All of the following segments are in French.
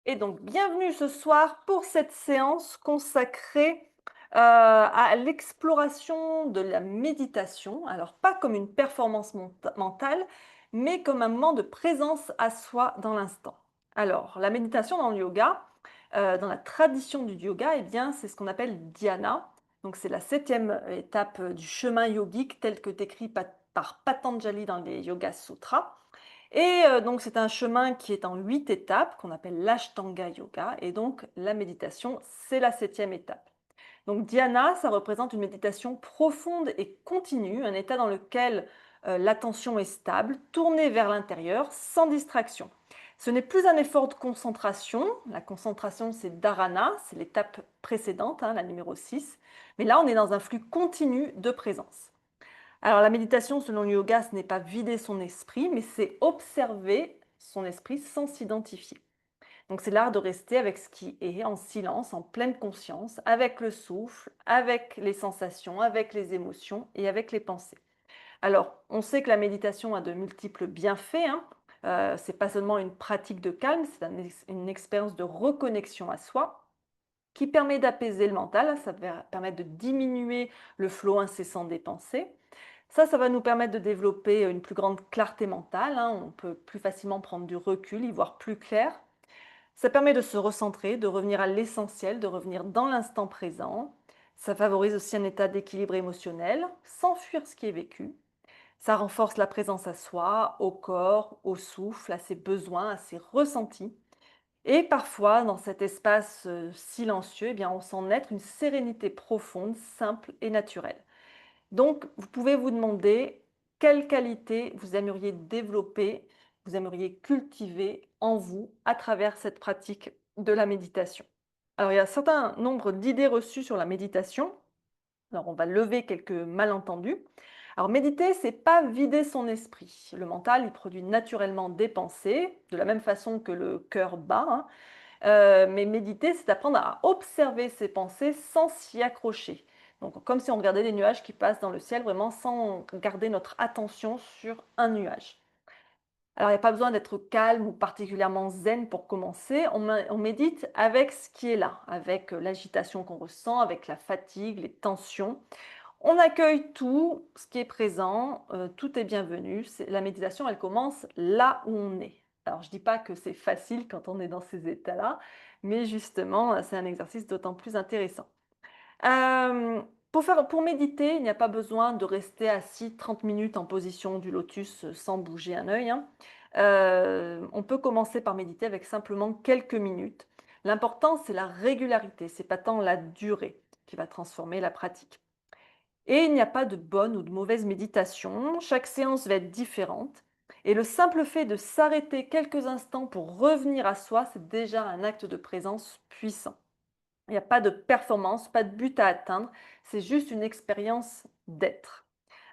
Et donc, bienvenue ce soir pour cette séance consacrée à l'exploration de la méditation. Alors, pas comme une performance mentale, mais comme un moment de présence à soi dans l'instant. Alors, la méditation dans le yoga, dans la tradition du yoga, eh bien, c'est ce qu'on appelle dhyana. Donc, c'est la septième étape du chemin yogique tel que décrit par Patanjali dans les Yoga Sutras. Et donc c'est un chemin qui est en 8 étapes, qu'on appelle l'Ashtanga Yoga et donc la méditation, c'est la septième étape. Donc dhyana, ça représente une méditation profonde et continue, un état dans lequel, l'attention est stable, tournée vers l'intérieur, sans distraction. Ce n'est plus un effort de concentration, la concentration c'est dharana, c'est l'étape précédente, hein, la numéro 6. Mais là on est dans un flux continu de présence. Alors la méditation, selon le yoga, ce n'est pas vider son esprit, mais c'est observer son esprit sans s'identifier. Donc c'est l'art de rester avec ce qui est, en silence, en pleine conscience, avec le souffle, avec les sensations, avec les émotions et avec les pensées. Alors, on sait que la méditation a de multiples bienfaits, hein. C'est pas seulement une pratique de calme, c'est une expérience de reconnexion à soi qui permet d'apaiser le mental, ça va permettre de diminuer le flot incessant des pensées. Ça va nous permettre de développer une plus grande clarté mentale, hein. On peut plus facilement prendre du recul, y voir plus clair. Ça permet de se recentrer, de revenir à l'essentiel, de revenir dans l'instant présent. Ça favorise aussi un état d'équilibre émotionnel, sans fuir ce qui est vécu. Ça renforce la présence à soi, au corps, au souffle, à ses besoins, à ses ressentis. Et parfois, dans cet espace silencieux, eh bien, on sent naître une sérénité profonde, simple et naturelle. Donc, vous pouvez vous demander quelles qualités vous aimeriez développer, vous aimeriez cultiver en vous à travers cette pratique de la méditation. Alors, il y a un certain nombre d'idées reçues sur la méditation. Alors, on va lever quelques malentendus. Alors, méditer, c'est pas vider son esprit. Le mental, il produit naturellement des pensées, de la même façon que le cœur bat, hein. Mais méditer, c'est apprendre à observer ses pensées sans s'y accrocher. Donc, comme si on regardait des nuages qui passent dans le ciel, vraiment sans garder notre attention sur un nuage. Alors, il n'y a pas besoin d'être calme ou particulièrement zen pour commencer. On médite avec ce qui est là, avec l'agitation qu'on ressent, avec la fatigue, les tensions. On accueille tout ce qui est présent, tout est bienvenu. La méditation, elle commence là où on est. Alors, je ne dis pas que c'est facile quand on est dans ces états-là, mais justement, c'est un exercice d'autant plus intéressant. Pour méditer, il n'y a pas besoin de rester assis 30 minutes en position du lotus sans bouger un œil, hein. On peut commencer par méditer avec simplement quelques minutes. L'important, c'est la régularité, c'est pas tant la durée qui va transformer la pratique. Et il n'y a pas de bonne ou de mauvaise méditation, chaque séance va être différente. Et le simple fait de s'arrêter quelques instants pour revenir à soi, c'est déjà un acte de présence puissant. Il n'y a pas de performance, pas de but à atteindre, c'est juste une expérience d'être.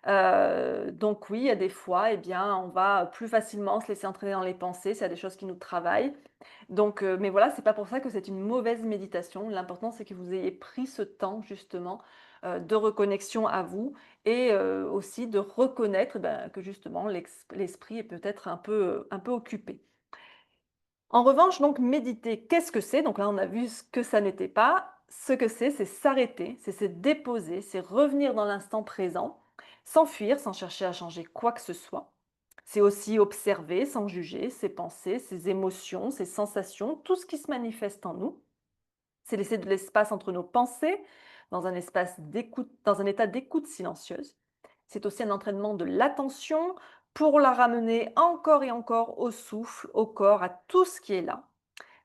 Donc oui, il y a des fois, eh bien, on va plus facilement se laisser entraîner dans les pensées, s'il y a des choses qui nous travaillent. Donc, mais voilà, c'est pas pour ça que c'est une mauvaise méditation. L'important, c'est que vous ayez pris ce temps justement, de reconnexion à vous et aussi de reconnaître, que justement l'esprit est peut-être un peu occupé. En revanche, donc méditer, qu'est-ce que c'est? Donc là, on a vu ce que ça n'était pas. Ce que c'est s'arrêter, c'est se déposer, c'est revenir dans l'instant présent, sans fuir, sans chercher à changer quoi que ce soit. C'est aussi observer, sans juger, ses pensées, ses émotions, ses sensations, tout ce qui se manifeste en nous. C'est laisser de l'espace entre nos pensées, dans un espace d'écoute, dans un état d'écoute silencieuse. C'est aussi un entraînement de l'attention pour la ramener encore et encore au souffle, au corps, à tout ce qui est là.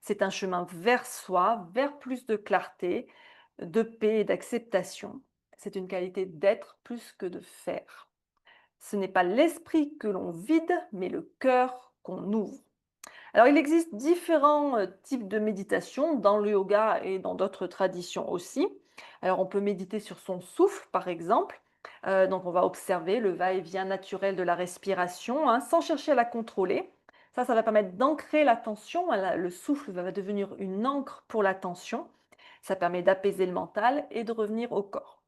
C'est un chemin vers soi, vers plus de clarté, de paix et d'acceptation. C'est une qualité d'être plus que de faire. Ce n'est pas l'esprit que l'on vide, mais le cœur qu'on ouvre. Alors, il existe différents types de méditation dans le yoga et dans d'autres traditions aussi. Alors, on peut méditer sur son souffle, par exemple. Donc, on va observer le va-et-vient naturel de la respiration, hein, sans chercher à la contrôler. Ça va permettre d'ancrer l'attention. Le souffle va devenir une encre pour l'attention. Ça permet d'apaiser le mental et de revenir au corps.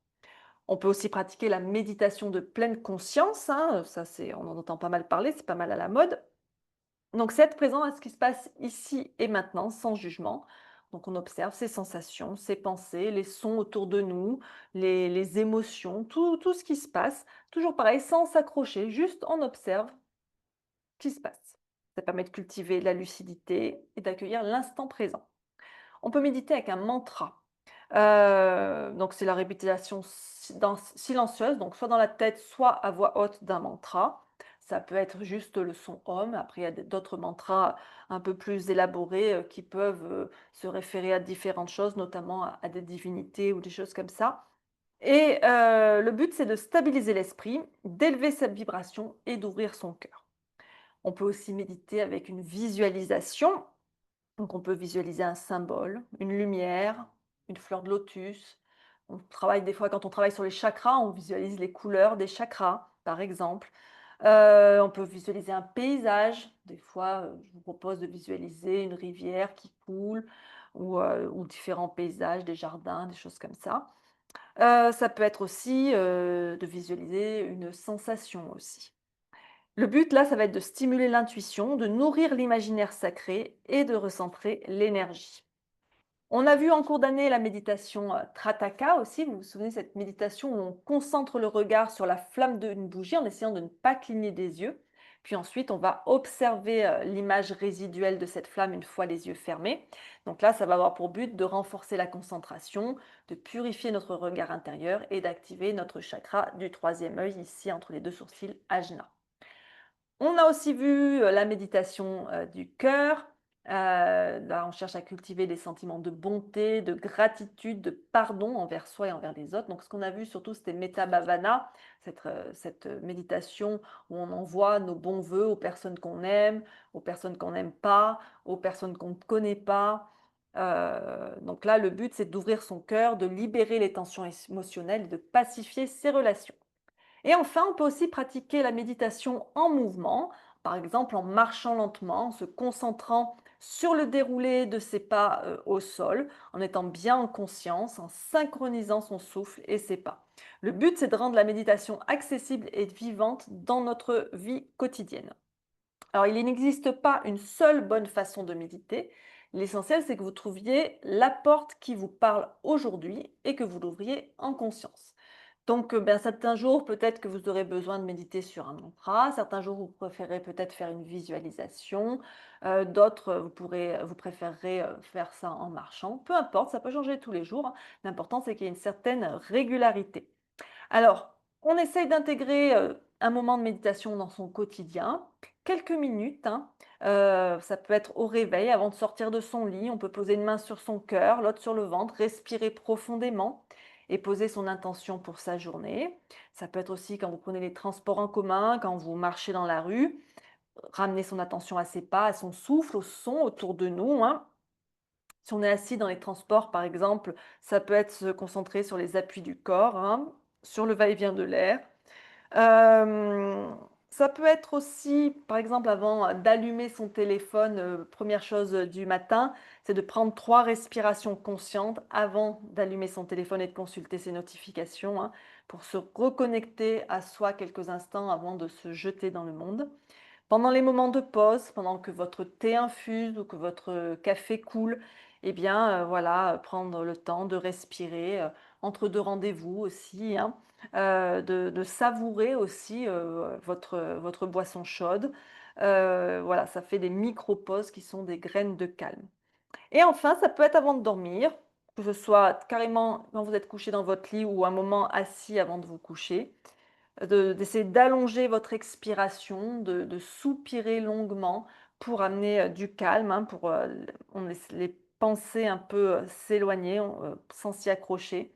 On peut aussi pratiquer la méditation de pleine conscience, hein. Ça, on en entend pas mal parler, c'est pas mal à la mode. Donc c'est être présent à ce qui se passe ici et maintenant, sans jugement. Donc on observe ses sensations, ses pensées, les sons autour de nous, les émotions, tout ce qui se passe. Toujours pareil, sans s'accrocher, juste on observe ce qui se passe. Ça permet de cultiver la lucidité et d'accueillir l'instant présent. On peut méditer avec un mantra. Donc c'est la répétition silencieuse, donc soit dans la tête, soit à voix haute d'un mantra. Ça peut être juste le son Om. Après, il y a d'autres mantras un peu plus élaborés qui peuvent se référer à différentes choses, notamment à des divinités ou des choses comme ça. Et le but, c'est de stabiliser l'esprit, d'élever sa vibration et d'ouvrir son cœur. On peut aussi méditer avec une visualisation. Donc on peut visualiser un symbole, une lumière, une fleur de lotus. On travaille des fois quand on travaille sur les chakras, on visualise les couleurs des chakras, par exemple. On peut visualiser un paysage. Des fois, je vous propose de visualiser une rivière qui coule ou différents paysages, des jardins, des choses comme ça. Ça peut être aussi, de visualiser une sensation aussi. Le but là, ça va être de stimuler l'intuition, de nourrir l'imaginaire sacré et de recentrer l'énergie. On a vu en cours d'année la méditation Trataka aussi. Vous vous souvenez de cette méditation où on concentre le regard sur la flamme d'une bougie en essayant de ne pas cligner des yeux. Puis ensuite, on va observer l'image résiduelle de cette flamme une fois les yeux fermés. Donc là, ça va avoir pour but de renforcer la concentration, de purifier notre regard intérieur et d'activer notre chakra du troisième œil ici entre les deux sourcils Ajna. On a aussi vu la méditation du cœur. Là, on cherche à cultiver des sentiments de bonté, de gratitude, de pardon envers soi et envers les autres. Donc, ce qu'on a vu surtout, c'était Metta Bhavana, cette méditation où on envoie nos bons voeux aux personnes qu'on aime, aux personnes qu'on n'aime pas, aux personnes qu'on ne connaît pas. Donc là, le but, c'est d'ouvrir son cœur, de libérer les tensions émotionnelles et de pacifier ses relations. Et enfin, on peut aussi pratiquer la méditation en mouvement, par exemple en marchant lentement, en se concentrant sur le déroulé de ses pas au sol, en étant bien en conscience, en synchronisant son souffle et ses pas. Le but, c'est de rendre la méditation accessible et vivante dans notre vie quotidienne. Alors, il n'existe pas une seule bonne façon de méditer. L'essentiel, c'est que vous trouviez la porte qui vous parle aujourd'hui et que vous l'ouvriez en conscience. Donc, ben, certains jours, peut-être que vous aurez besoin de méditer sur un mantra. Certains jours, vous préférez peut-être faire une visualisation. D'autres, vous préférerez faire ça en marchant. Peu importe, ça peut changer tous les jours, hein. L'important, c'est qu'il y ait une certaine régularité. Alors, on essaye d'intégrer un moment de méditation dans son quotidien, quelques minutes, hein. Ça peut être au réveil, avant de sortir de son lit. On peut poser une main sur son cœur, l'autre sur le ventre, respirer profondément et poser son intention pour sa journée. Ça peut être aussi quand vous prenez les transports en commun, quand vous marchez dans la rue, ramener son attention à ses pas, à son souffle, au son autour de nous, hein. Si on est assis dans les transports, par exemple, ça peut être se concentrer sur les appuis du corps, hein, sur le va-et-vient de l'air. Ça peut être aussi, par exemple, avant d'allumer son téléphone, première chose du matin, c'est de prendre 3 respirations conscientes avant d'allumer son téléphone et de consulter ses notifications, hein, pour se reconnecter à soi quelques instants avant de se jeter dans le monde. Pendant les moments de pause, pendant que votre thé infuse ou que votre café coule, eh bien, voilà, prendre le temps de respirer, entre 2 rendez-vous aussi, hein, de savourer aussi, votre boisson chaude. Voilà, ça fait des micro-pauses qui sont des graines de calme. Et enfin, ça peut être avant de dormir, que ce soit carrément quand vous êtes couché dans votre lit ou un moment assis avant de vous coucher d'essayer d'allonger votre expiration, de soupirer longuement pour amener, du calme, hein, pour, on laisse les pensées un peu, s'éloigner, sans s'y accrocher.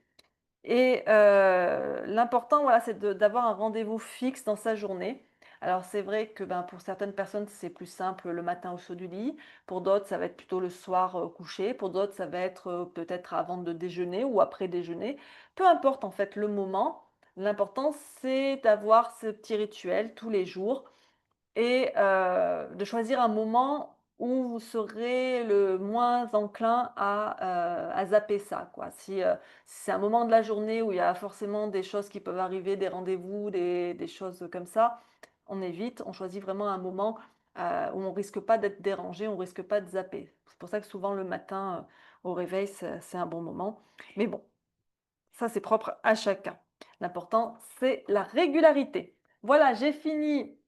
Et l'important, voilà, c'est d'avoir un rendez-vous fixe dans sa journée. Alors c'est vrai que, ben, pour certaines personnes, c'est plus simple le matin au saut du lit. Pour d'autres, ça va être plutôt le soir, au coucher. Pour d'autres, ça va être, peut-être avant de déjeuner ou après déjeuner. Peu importe en fait le moment, l'important c'est d'avoir ce petit rituel tous les jours et de choisir un moment où vous serez le moins enclin à zapper ça, quoi. Si c'est un moment de la journée où il y a forcément des choses qui peuvent arriver, des rendez-vous, des choses comme ça, on évite. On choisit vraiment un moment où on risque pas d'être dérangé, on risque pas de zapper. C'est pour ça que souvent le matin, au réveil, c'est un bon moment. Mais bon, ça c'est propre à chacun. L'important, c'est la régularité. Voilà, j'ai fini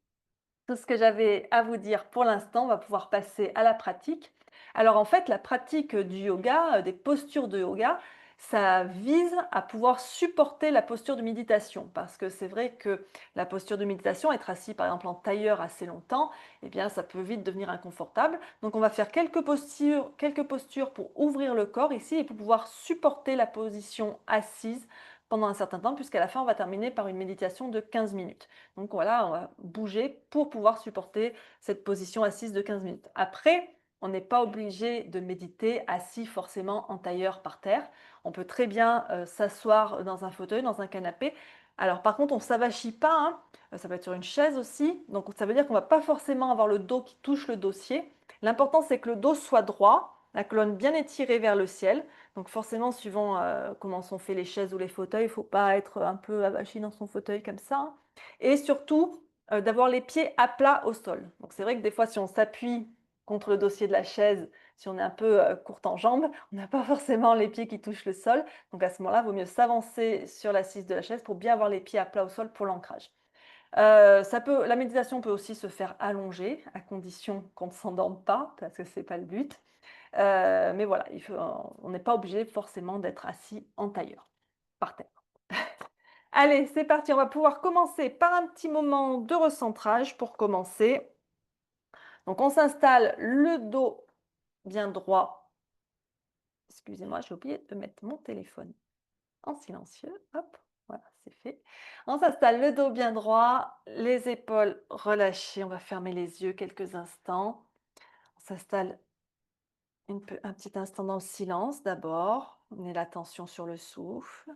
tout ce que j'avais à vous dire pour l'instant. On va pouvoir passer à la pratique. Alors en fait, la pratique du yoga, des postures de yoga, ça vise à pouvoir supporter la posture de méditation. Parce que c'est vrai que la posture de méditation, être assis par exemple en tailleur assez longtemps, eh bien ça peut vite devenir inconfortable. Donc on va faire quelques postures pour ouvrir le corps ici et pour pouvoir supporter la position assise pendant un certain temps, puisqu'à la fin, on va terminer par une méditation de 15 minutes. Donc voilà, on va bouger pour pouvoir supporter cette position assise de 15 minutes. Après, on n'est pas obligé de méditer assis forcément en tailleur par terre. On peut très bien s'asseoir dans un fauteuil, dans un canapé. Alors par contre, on ne s'avachit pas, hein. Ça peut être sur une chaise aussi. Donc ça veut dire qu'on ne va pas forcément avoir le dos qui touche le dossier. L'important, c'est que le dos soit droit, la colonne bien étirée vers le ciel. Donc forcément, suivant comment sont faits les chaises ou les fauteuils, il ne faut pas être un peu avachi dans son fauteuil comme ça, hein. Et surtout, d'avoir les pieds à plat au sol. Donc c'est vrai que des fois, si on s'appuie contre le dossier de la chaise, si on est un peu courte en jambes, on n'a pas forcément les pieds qui touchent le sol. Donc à ce moment-là, il vaut mieux s'avancer sur l'assise de la chaise pour bien avoir les pieds à plat au sol pour l'ancrage. La méditation peut aussi se faire allongée, à condition qu'on ne s'endorme pas, parce que ce n'est pas le but. Mais voilà, on n'est pas obligé forcément d'être assis en tailleur, par terre. Allez, c'est parti, on va pouvoir commencer par un petit moment de recentrage pour commencer. Donc on s'installe le dos bien droit. Excusez-moi, j'ai oublié de mettre mon téléphone en silencieux. Hop, voilà, c'est fait. On s'installe le dos bien droit, les épaules relâchées. On va fermer les yeux quelques instants. On s'installe un petit instant dans le silence d'abord. On met l'attention sur le souffle.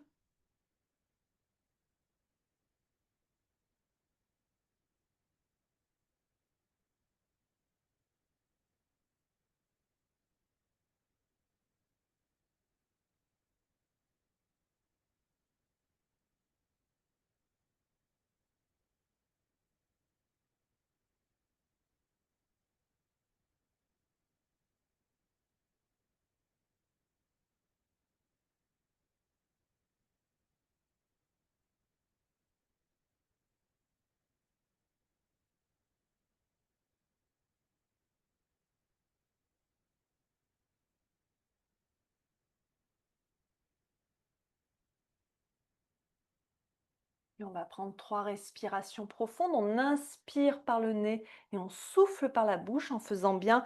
Et on va prendre 3 respirations profondes. On inspire par le nez et on souffle par la bouche en faisant bien.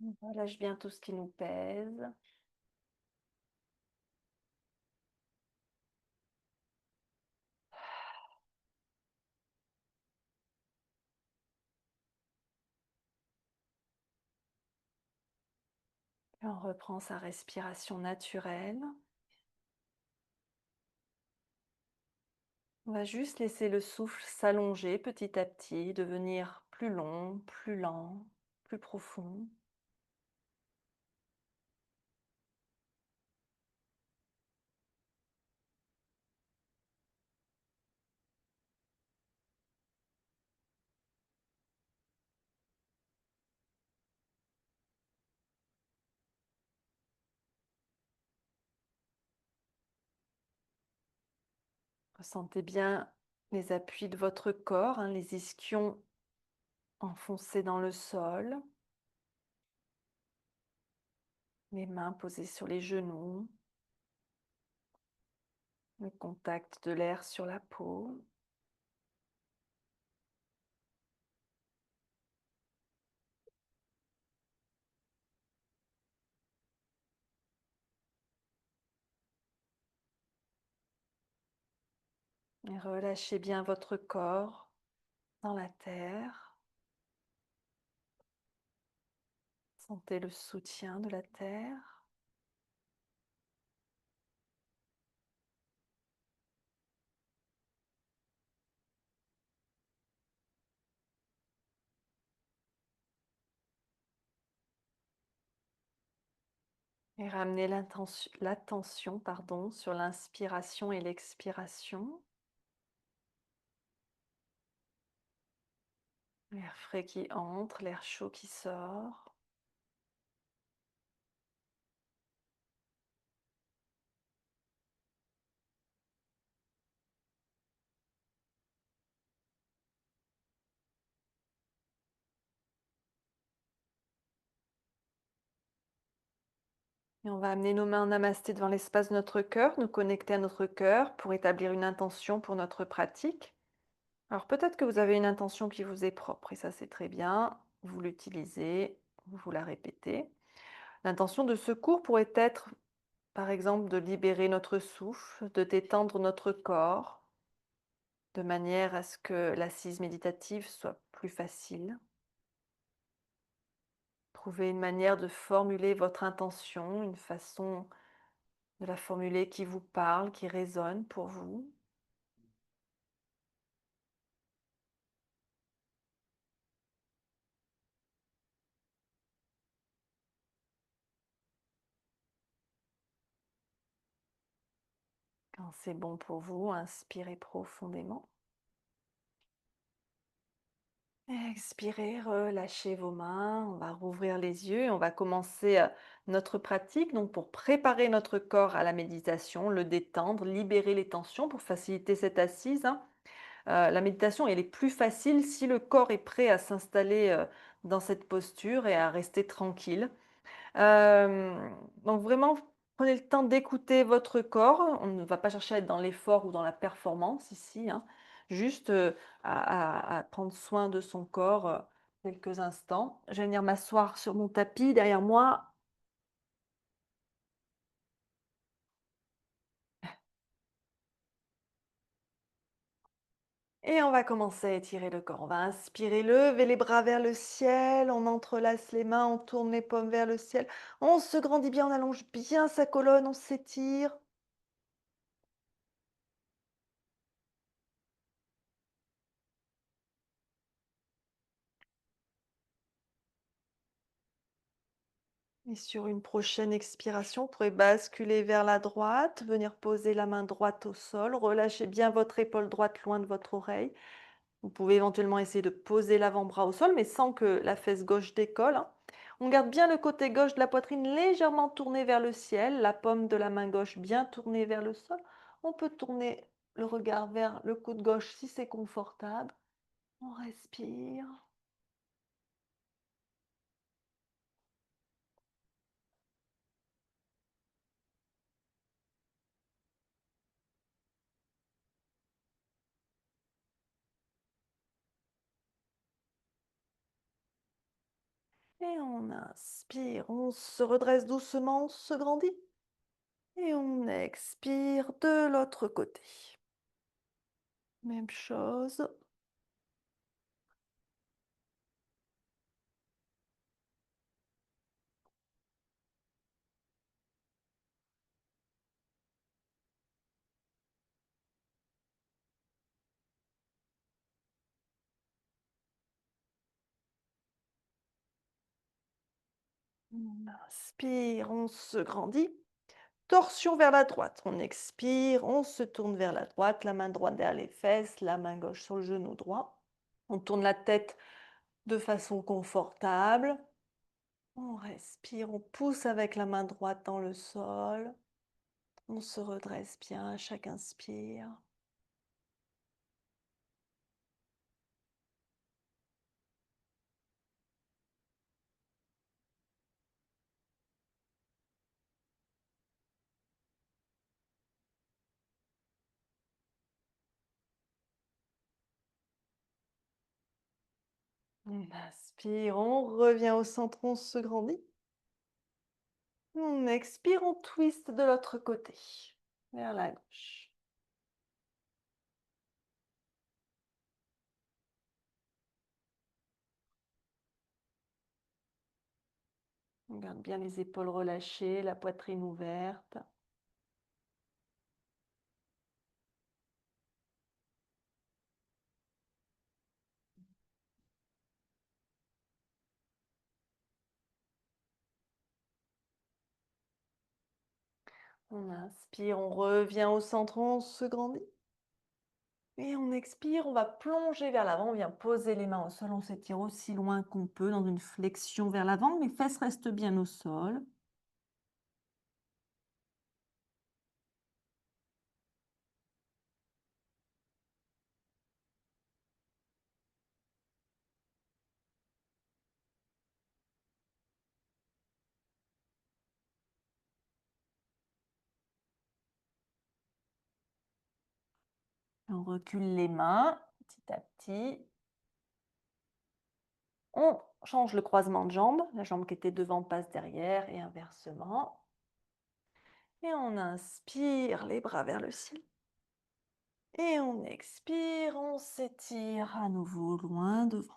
On relâche bien tout ce qui nous pèse. Et on reprend sa respiration naturelle. On va juste laisser le souffle s'allonger petit à petit, devenir plus long, plus lent, plus profond. Ressentez bien les appuis de votre corps, hein, les ischions enfoncés dans le sol, les mains posées sur les genoux, le contact de l'air sur la peau. Et relâchez bien votre corps dans la terre. Sentez le soutien de la terre. Et ramener l'attention, pardon, sur l'inspiration et l'expiration. L'air frais qui entre, l'air chaud qui sort. Et on va amener nos mains en namasté devant l'espace de notre cœur, nous connecter à notre cœur pour établir une intention pour notre pratique. Alors peut-être que vous avez une intention qui vous est propre et ça c'est très bien. Vous l'utilisez, vous la répétez. L'intention de ce cours pourrait être, par exemple, de libérer notre souffle, de détendre notre corps, de manière à ce que l'assise méditative soit plus facile. Trouvez une manière de formuler votre intention, une façon de la formuler qui vous parle, qui résonne pour vous. Quand c'est bon pour vous, inspirez profondément. Expirez, relâchez vos mains, on va rouvrir les yeux et on va commencer notre pratique. Donc pour préparer notre corps à la méditation, le détendre, libérer les tensions pour faciliter cette assise, hein. La méditation, elle est plus facile si le corps est prêt à s'installer dans cette posture et à rester tranquille. Donc vraiment, prenez le temps d'écouter votre corps. On ne va pas chercher à être dans l'effort ou dans la performance ici, hein. Juste, à prendre soin de son corps, quelques instants. Je vais venir m'asseoir sur mon tapis derrière moi et on va commencer à étirer le corps. On va inspirer, lever les bras vers le ciel, on entrelace les mains, on tourne les paumes vers le ciel. On se grandit bien, on allonge bien sa colonne, on s'étire. Et sur une prochaine expiration, vous pourrez basculer vers la droite, venir poser la main droite au sol, relâchez bien votre épaule droite loin de votre oreille. Vous pouvez éventuellement essayer de poser l'avant-bras au sol, mais sans que la fesse gauche décolle, hein. On garde bien le côté gauche de la poitrine légèrement tourné vers le ciel, la paume de la main gauche bien tournée vers le sol. On peut tourner le regard vers le coude gauche si c'est confortable. On respire. Et on inspire, on se redresse doucement, on se grandit. Et on expire de l'autre côté. Même chose. On inspire, on se grandit. Torsion vers la droite. On expire, on se tourne vers la droite, la main droite derrière les fesses, la main gauche sur le genou droit. On tourne la tête de façon confortable. On respire, on pousse avec la main droite dans le sol. On se redresse bien à chaque inspire. On inspire, on revient au centre, on se grandit. On expire, on twist de l'autre côté, vers la gauche. On garde bien les épaules relâchées, la poitrine ouverte. On inspire, on revient au centre, on se grandit. Et on expire, on va plonger vers l'avant, on vient poser les mains au sol, on s'étire aussi loin qu'on peut dans une flexion vers l'avant, mes fesses restent bien au sol. On recule les mains petit à petit. On change le croisement de jambes, la jambe qui était devant passe derrière et inversement. Et on inspire, les bras vers le ciel. Et on expire, on s'étire à nouveau loin devant.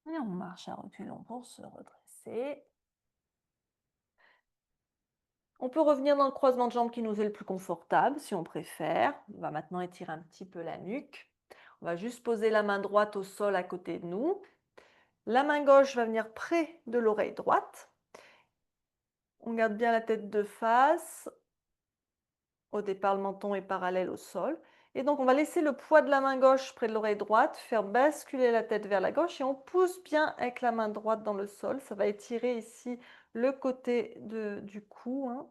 Et on marche à reculons pour se redresser. On peut revenir dans le croisement de jambes qui nous est le plus confortable, si on préfère. On va maintenant étirer un petit peu la nuque. On va juste poser la main droite au sol à côté de nous. La main gauche va venir près de l'oreille droite. On garde bien la tête de face. Au départ, le menton est parallèle au sol. Et donc, on va laisser le poids de la main gauche près de l'oreille droite, faire basculer la tête vers la gauche et on pousse bien avec la main droite dans le sol. Ça va étirer ici le côté du cou, hein.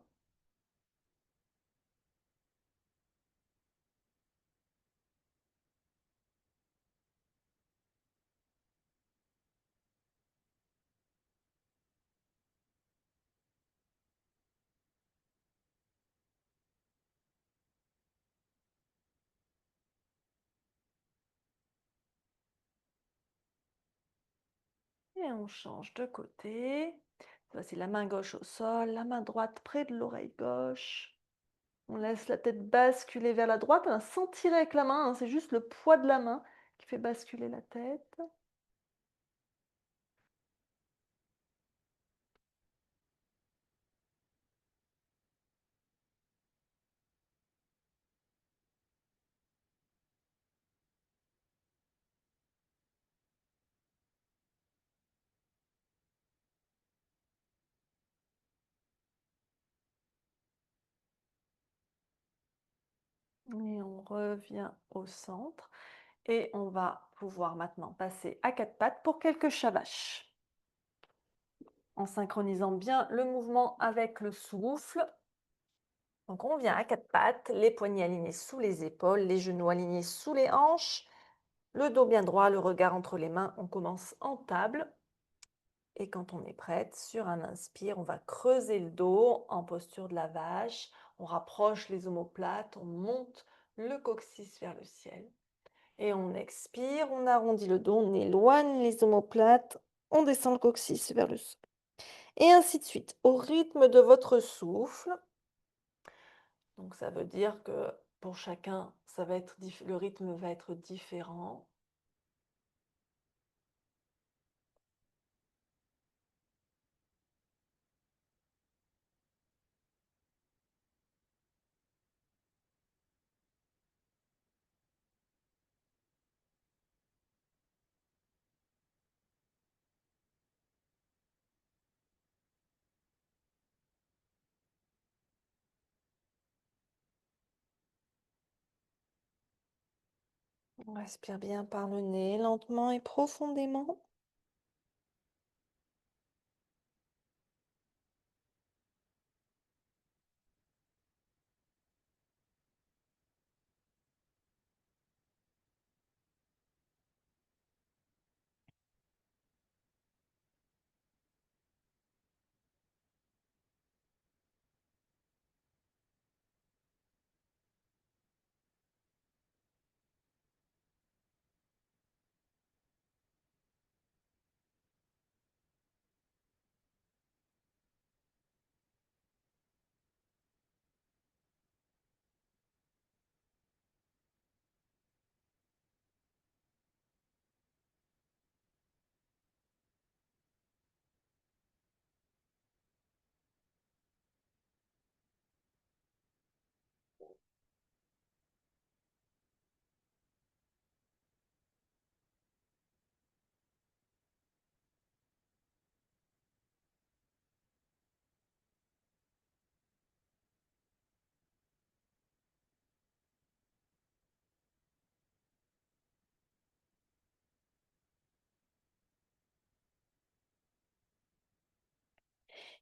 Et on change de côté. Voici la main gauche au sol, la main droite près de l'oreille gauche. On laisse la tête basculer vers la droite, hein, sans tirer avec la main, hein, c'est juste le poids de la main qui fait basculer la tête. Et on revient au centre. Et on va pouvoir maintenant passer à quatre pattes pour quelques chavaches. En synchronisant bien le mouvement avec le souffle. Donc on vient à quatre pattes, les poignets alignés sous les épaules, les genoux alignés sous les hanches, le dos bien droit, le regard entre les mains. On commence en table. Et quand on est prête, sur un inspire, on va creuser le dos en posture de la vache. On rapproche les omoplates, on monte le coccyx vers le ciel. Et on expire, on arrondit le dos, on éloigne les omoplates, on descend le coccyx vers le sol. Et ainsi de suite, au rythme de votre souffle. Donc ça veut dire que pour chacun, le rythme va être différent. On respire bien par le nez, lentement et profondément.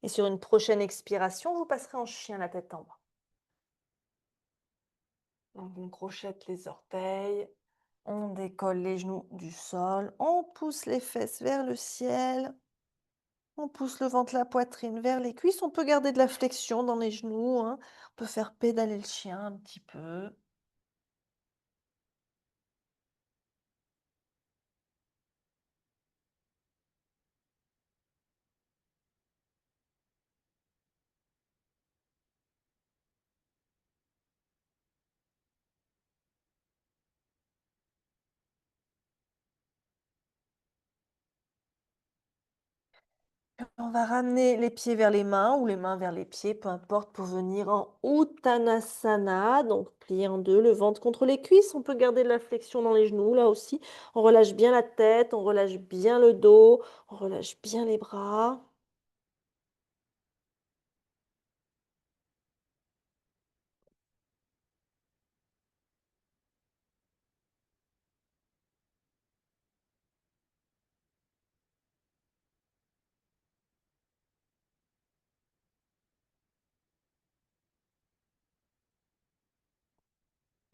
Et sur une prochaine expiration, vous passerez en chien la tête en bas. Donc on crochette les orteils, on décolle les genoux du sol, on pousse les fesses vers le ciel, on pousse le ventre, la poitrine vers les cuisses. On peut garder de la flexion dans les genoux, hein. On peut faire pédaler le chien un petit peu. On va ramener les pieds vers les mains ou les mains vers les pieds, peu importe, pour venir en Uttanasana. Donc, plier en deux, le ventre contre les cuisses. On peut garder de la flexion dans les genoux, là aussi. On relâche bien la tête, on relâche bien le dos, on relâche bien les bras.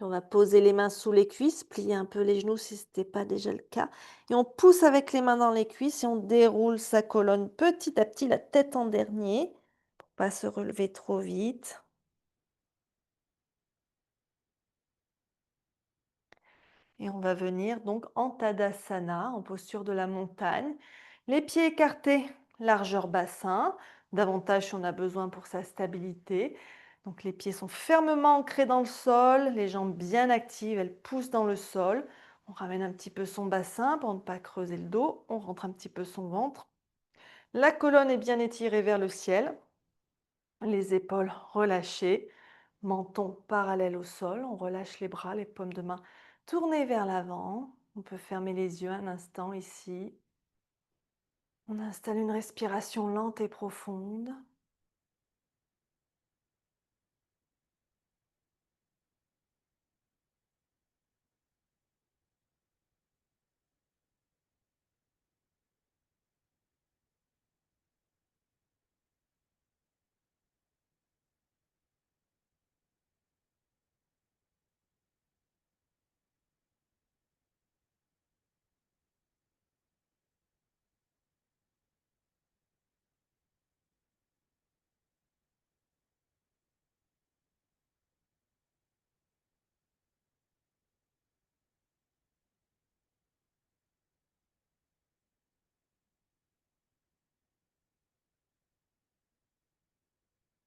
On va poser les mains sous les cuisses, plier un peu les genoux si ce n'était pas déjà le cas. Et on pousse avec les mains dans les cuisses et on déroule sa colonne petit à petit, la tête en dernier, pour pas se relever trop vite. Et on va venir donc en Tadasana, en posture de la montagne. Les pieds écartés, largeur bassin, davantage si on a besoin pour sa stabilité. Donc les pieds sont fermement ancrés dans le sol, les jambes bien actives, elles poussent dans le sol. On ramène un petit peu son bassin pour ne pas creuser le dos. On rentre un petit peu son ventre. La colonne est bien étirée vers le ciel. Les épaules relâchées, menton parallèle au sol. On relâche les bras, les paumes de main tournées vers l'avant. On peut fermer les yeux un instant ici. On installe une respiration lente et profonde.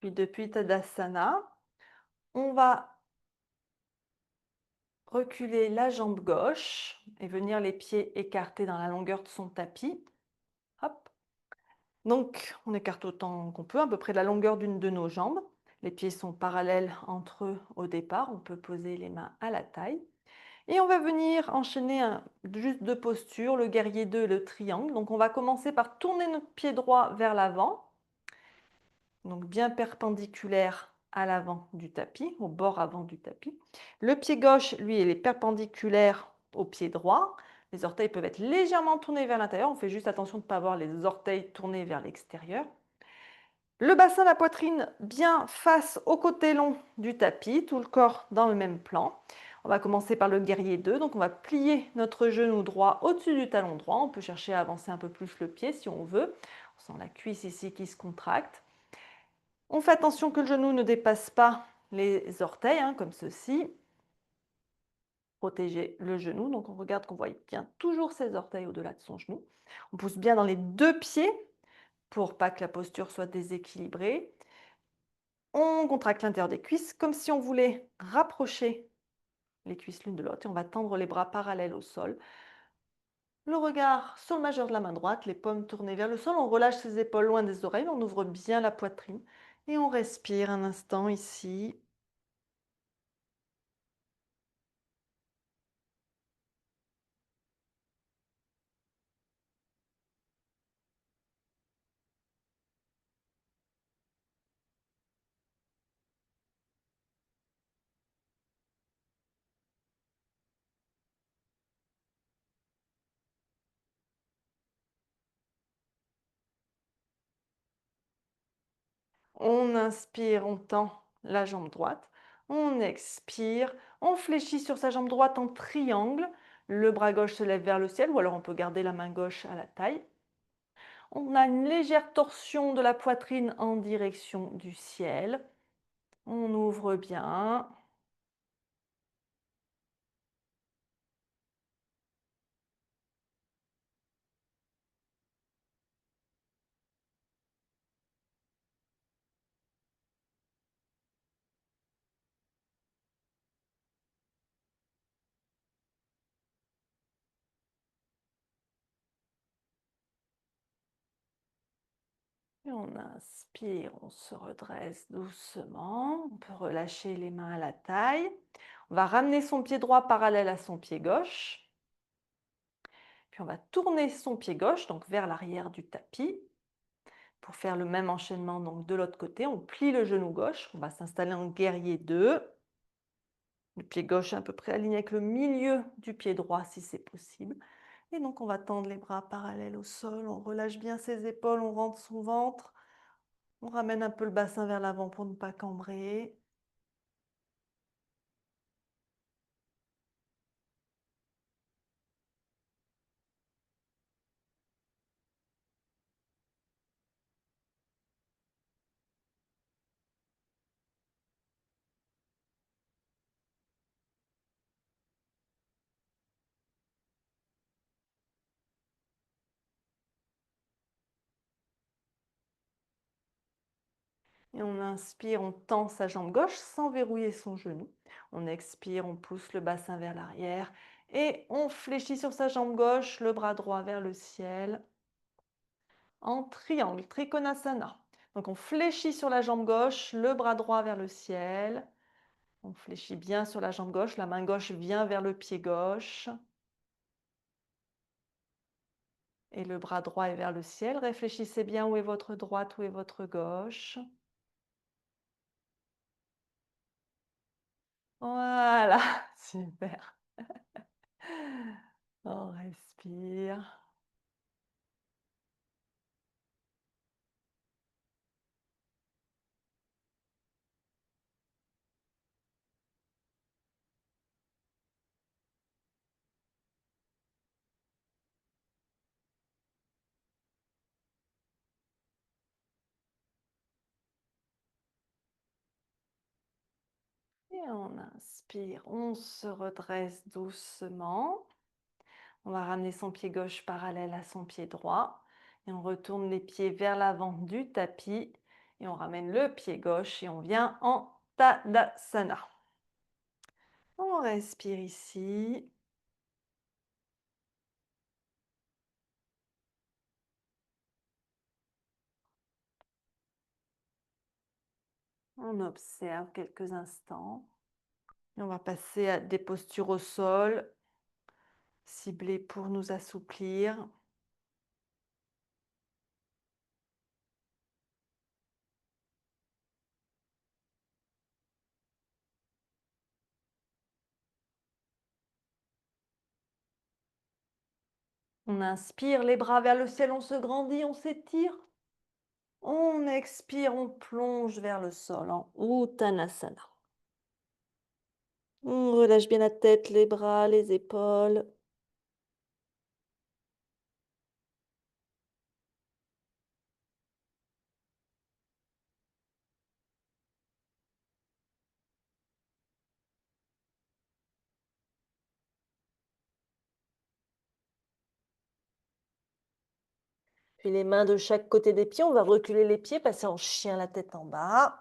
Puis depuis Tadasana, on va reculer la jambe gauche et venir les pieds écartés dans la longueur de son tapis. Hop. Donc, on écarte autant qu'on peut, à peu près de la longueur d'une de nos jambes. Les pieds sont parallèles entre eux au départ. On peut poser les mains à la taille. Et on va venir enchaîner juste deux postures, le guerrier 2 et le triangle. Donc, on va commencer par tourner notre pied droit vers l'avant, donc bien perpendiculaire à l'avant du tapis, au bord avant du tapis. Le pied gauche, lui, il est perpendiculaire au pied droit. Les orteils peuvent être légèrement tournés vers l'intérieur. On fait juste attention de ne pas avoir les orteils tournés vers l'extérieur. Le bassin, la poitrine bien face au côté long du tapis, tout le corps dans le même plan. On va commencer par le guerrier 2. Donc on va plier notre genou droit au-dessus du talon droit. On peut chercher à avancer un peu plus le pied si on veut. On sent la cuisse ici qui se contracte. On fait attention que le genou ne dépasse pas les orteils, hein, comme ceci. Protéger le genou. Donc on regarde qu'on voit bien toujours ses orteils au-delà de son genou. On pousse bien dans les deux pieds pour pas que la posture soit déséquilibrée. On contracte l'intérieur des cuisses comme si on voulait rapprocher les cuisses l'une de l'autre et on va tendre les bras parallèles au sol. Le regard sur le majeur de la main droite, les paumes tournées vers le sol. On relâche ses épaules loin des oreilles, on ouvre bien la poitrine et on respire un instant ici. On inspire, on tend la jambe droite. On expire, on fléchit sur sa jambe droite en triangle. Le bras gauche se lève vers le ciel ou alors on peut garder la main gauche à la taille. On a une légère torsion de la poitrine en direction du ciel. On ouvre bien. Et on inspire, on se redresse doucement. On peut relâcher les mains à la taille. On va ramener son pied droit parallèle à son pied gauche. Puis on va tourner son pied gauche donc vers l'arrière du tapis. Pour faire le même enchaînement donc de l'autre côté, on plie le genou gauche. On va s'installer en guerrier 2. Le pied gauche est à peu près aligné avec le milieu du pied droit si c'est possible. Et donc on va tendre les bras parallèles au sol. On relâche bien ses épaules, on rentre son ventre. On ramène un peu le bassin vers l'avant pour ne pas cambrer. Et on inspire, on tend sa jambe gauche sans verrouiller son genou. On expire, on pousse le bassin vers l'arrière. Et on fléchit sur sa jambe gauche, le bras droit vers le ciel. En triangle, Trikonasana. Donc on fléchit sur la jambe gauche, le bras droit vers le ciel. On fléchit bien sur la jambe gauche, la main gauche vient vers le pied gauche. Et le bras droit est vers le ciel. Réfléchissez bien où est votre droite, où est votre gauche. Voilà, super. On respire. Et on inspire, on se redresse doucement. On va ramener son pied gauche parallèle à son pied droit. Et on retourne les pieds vers l'avant du tapis. Et on ramène le pied gauche et on vient en Tadasana. On respire ici. On observe quelques instants. Et on va passer à des postures au sol, ciblées pour nous assouplir. On inspire, les bras vers le ciel, on se grandit, on s'étire. On expire, on plonge vers le sol en Uttanasana. On relâche bien la tête, les bras, les épaules. Puis les mains de chaque côté des pieds, on va reculer les pieds, passer en chien la tête en bas.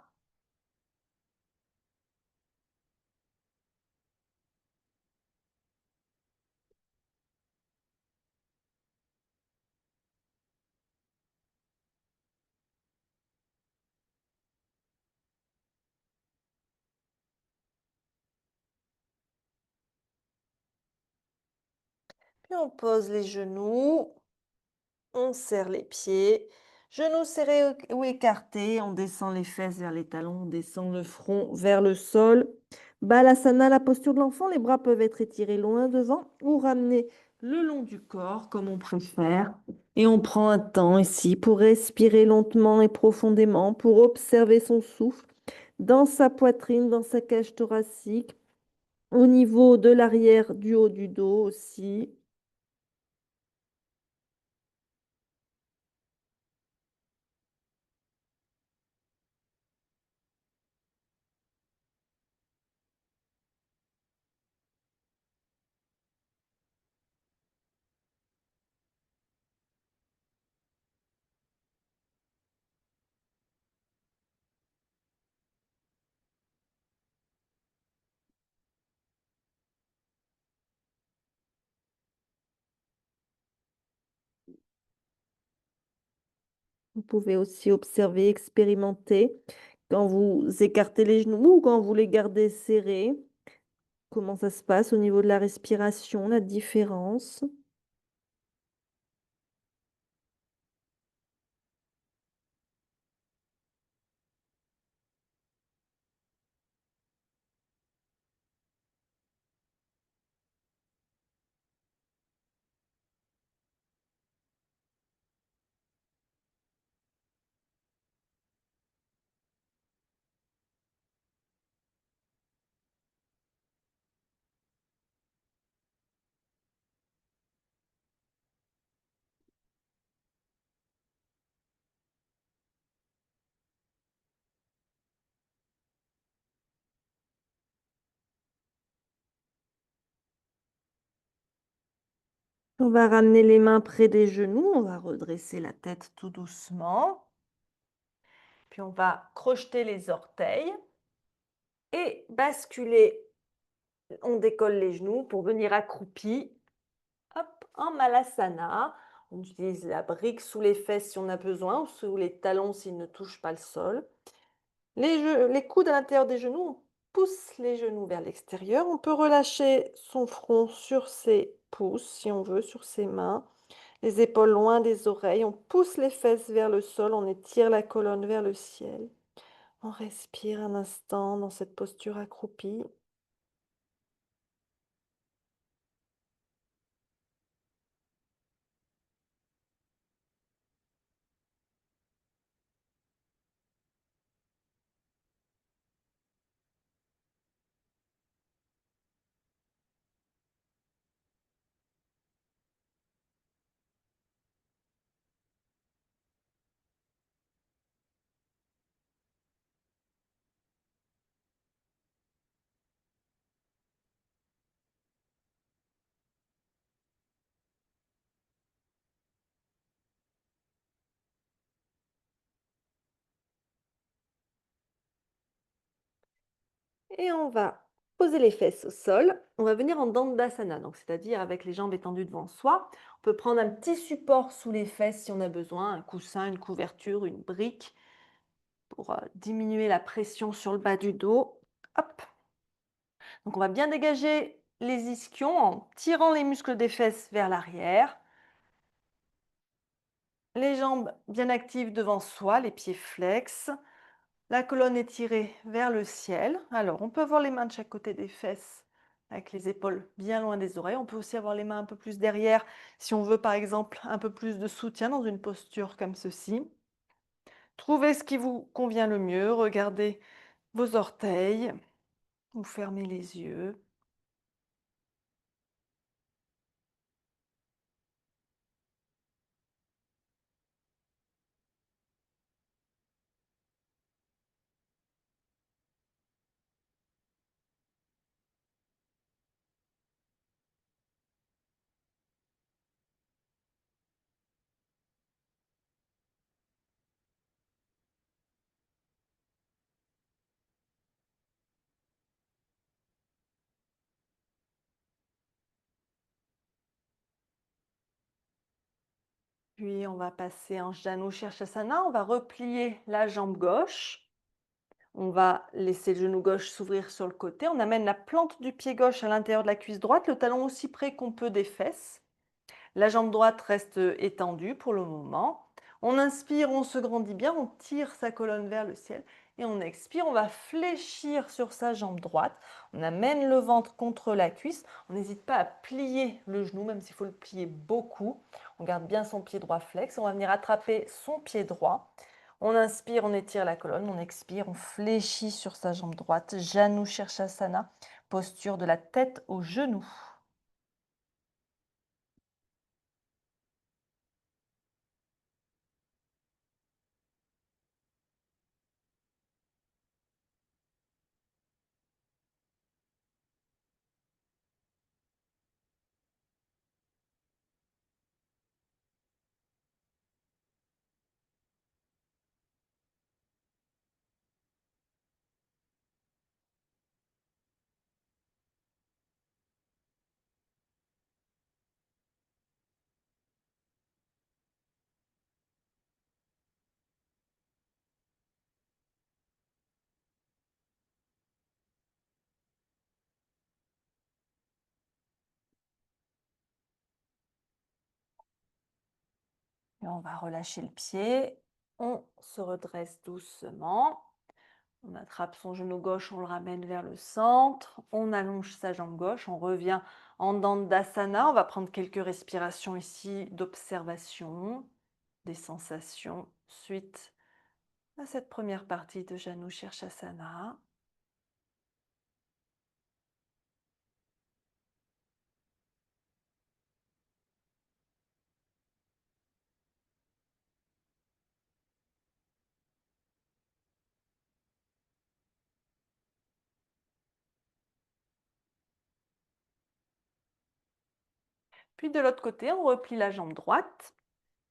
Puis on pose les genoux, on serre les pieds. Genoux serrés ou écartés, on descend les fesses vers les talons, on descend le front vers le sol. Balasana, la posture de l'enfant, les bras peuvent être étirés loin devant ou ramener le long du corps, comme on préfère. Et on prend un temps ici pour respirer lentement et profondément, pour observer son souffle dans sa poitrine, dans sa cage thoracique, au niveau de l'arrière du haut du dos aussi. Vous pouvez aussi observer, expérimenter quand vous écartez les genoux ou quand vous les gardez serrés. Comment ça se passe au niveau de la respiration, la différence? On va ramener les mains près des genoux, on va redresser la tête tout doucement, puis on va crocheter les orteils et basculer. On décolle les genoux pour venir accroupi, hop, en Malasana. On utilise la brique sous les fesses si on a besoin ou sous les talons s'ils ne touchent pas le sol. Les coudes à l'intérieur des genoux, on pousse les genoux vers l'extérieur. On peut relâcher son front sur ses pouces si on veut, sur ses mains. Les épaules loin des oreilles. On pousse les fesses vers le sol. On étire la colonne vers le ciel. On respire un instant dans cette posture accroupie. Et on va poser les fesses au sol. On va venir en Dandasana, donc c'est-à-dire avec les jambes étendues devant soi. On peut prendre un petit support sous les fesses si on a besoin, un coussin, une couverture, une brique, pour diminuer la pression sur le bas du dos. Hop. Donc on va bien dégager les ischions en tirant les muscles des fesses vers l'arrière. Les jambes bien actives devant soi, les pieds flex. La colonne est tirée vers le ciel. Alors, on peut avoir les mains de chaque côté des fesses avec les épaules bien loin des oreilles. On peut aussi avoir les mains un peu plus derrière si on veut, par exemple, un peu plus de soutien dans une posture comme ceci. Trouvez ce qui vous convient le mieux. Regardez vos orteils. Vous fermez les yeux. Puis, on va passer en Janu Shirshasana. On va replier la jambe gauche. On va laisser le genou gauche s'ouvrir sur le côté. On amène la plante du pied gauche à l'intérieur de la cuisse droite, le talon aussi près qu'on peut des fesses. La jambe droite reste étendue pour le moment. On inspire, on se grandit bien, on tire sa colonne vers le ciel. Et on expire, on va fléchir sur sa jambe droite. On amène le ventre contre la cuisse. On n'hésite pas à plier le genou, même s'il faut le plier beaucoup. On garde bien son pied droit flex. On va venir attraper son pied droit. On inspire, on étire la colonne. On expire, on fléchit sur sa jambe droite. Janu Shirshasana, posture de la tête au genou. Et on va relâcher le pied. On se redresse doucement. On attrape son genou gauche, on le ramène vers le centre. On allonge sa jambe gauche. On revient en Dandasana. On va prendre quelques respirations ici d'observation, des sensations suite à cette première partie de Janu Shirshasana. Puis de l'autre côté, on replie la jambe droite.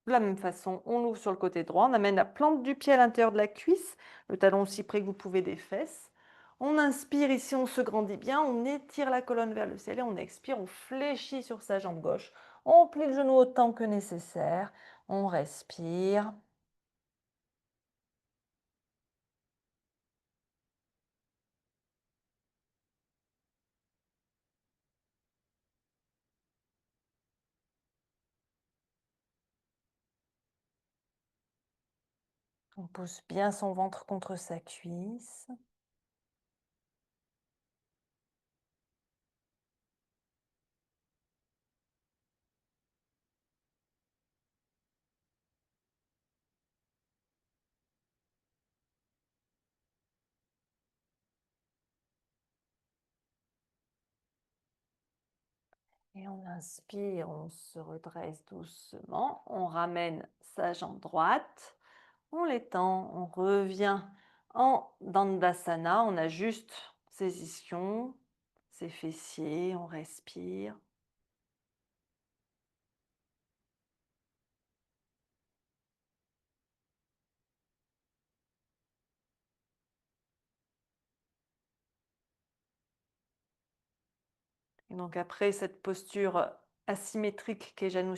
De la même façon, on l'ouvre sur le côté droit, on amène la plante du pied à l'intérieur de la cuisse, le talon aussi près que vous pouvez des fesses. On inspire ici, on se grandit bien, on étire la colonne vers le ciel et on expire, on fléchit sur sa jambe gauche. On plie le genou autant que nécessaire, on respire. On pousse bien son ventre contre sa cuisse. Et on inspire, on se redresse doucement, on ramène sa jambe droite, on l'étend, on revient en Dandasana, on ajuste ses ischions, ses fessiers, on respire. Et donc après cette posture asymétrique qu'est Janu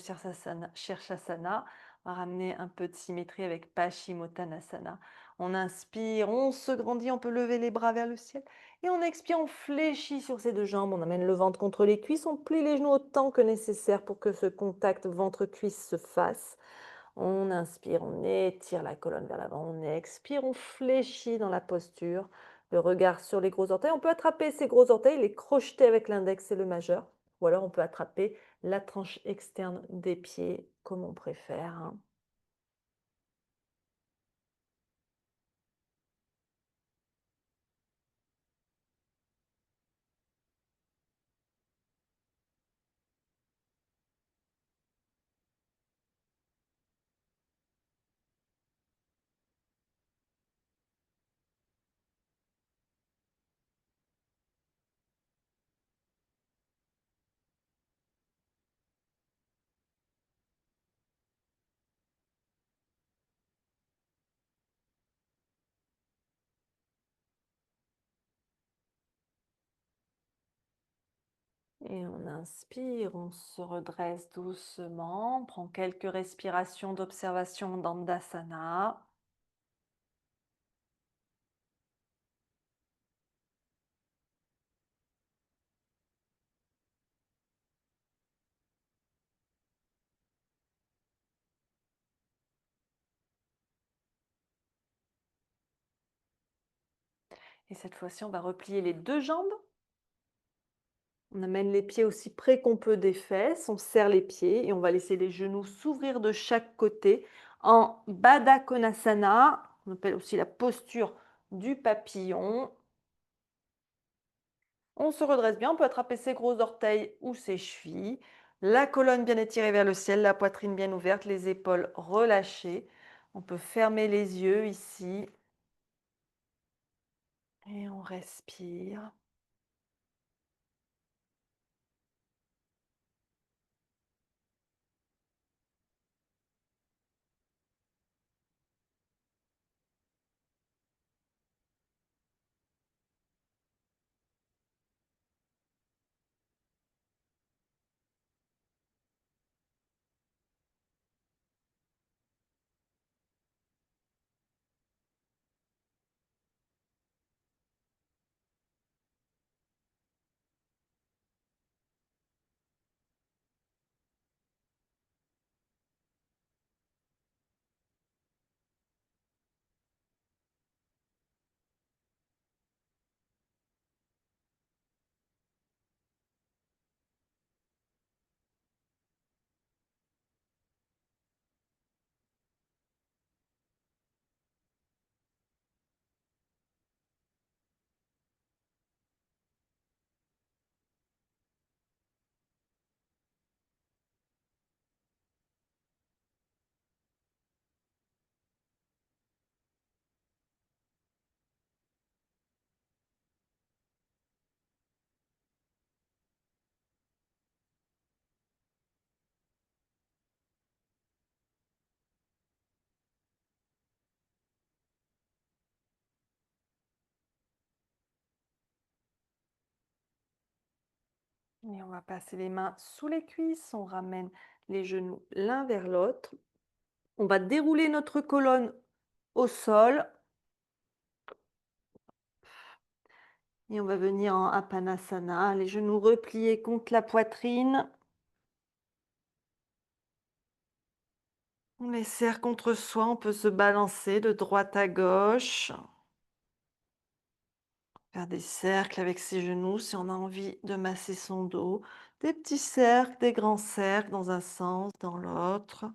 Shirshasana, on va ramener un peu de symétrie avec Paschimottanasana. On inspire, on se grandit, on peut lever les bras vers le ciel. Et on expire, on fléchit sur ses deux jambes, on amène le ventre contre les cuisses, on plie les genoux autant que nécessaire pour que ce contact ventre-cuisse se fasse. On inspire, on étire la colonne vers l'avant, on expire, on fléchit dans la posture, le regard sur les gros orteils. On peut attraper ces gros orteils, les crocheter avec l'index et le majeur, ou alors on peut attraper la tranche externe des pieds, comme on préfère, hein. Et on inspire, on se redresse doucement, on prend quelques respirations d'observation d'Andasana. Et cette fois-ci, on va replier les 2 jambes. On amène les pieds aussi près qu'on peut des fesses, on serre les pieds et on va laisser les genoux s'ouvrir de chaque côté en Baddha Konasana. On appelle aussi la posture du papillon. On se redresse bien, on peut attraper ses gros orteils ou ses chevilles. La colonne bien étirée vers le ciel, la poitrine bien ouverte, les épaules relâchées. On peut fermer les yeux ici et on respire. Et on va passer les mains sous les cuisses, on ramène les genoux l'un vers l'autre. On va dérouler notre colonne au sol et on va venir en Apanasana, les genoux repliés contre la poitrine. On les serre contre soi, on peut se balancer de droite à gauche, faire des cercles avec ses genoux si on a envie de masser son dos. Des petits cercles, des grands cercles dans un sens, dans l'autre.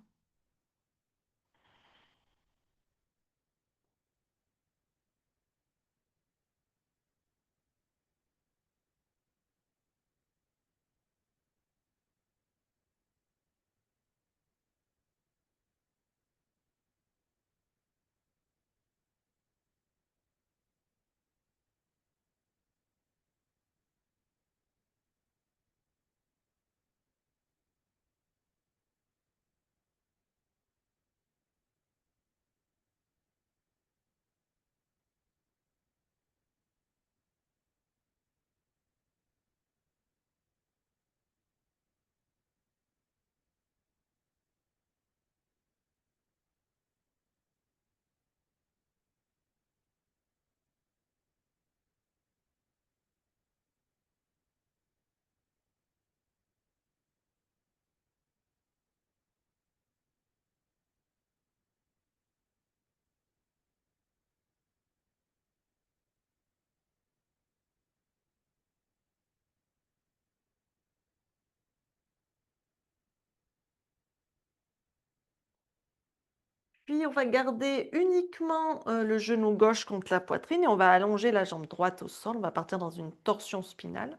Puis on va garder uniquement le genou gauche contre la poitrine et on va allonger la jambe droite au sol. On va partir dans une torsion spinale.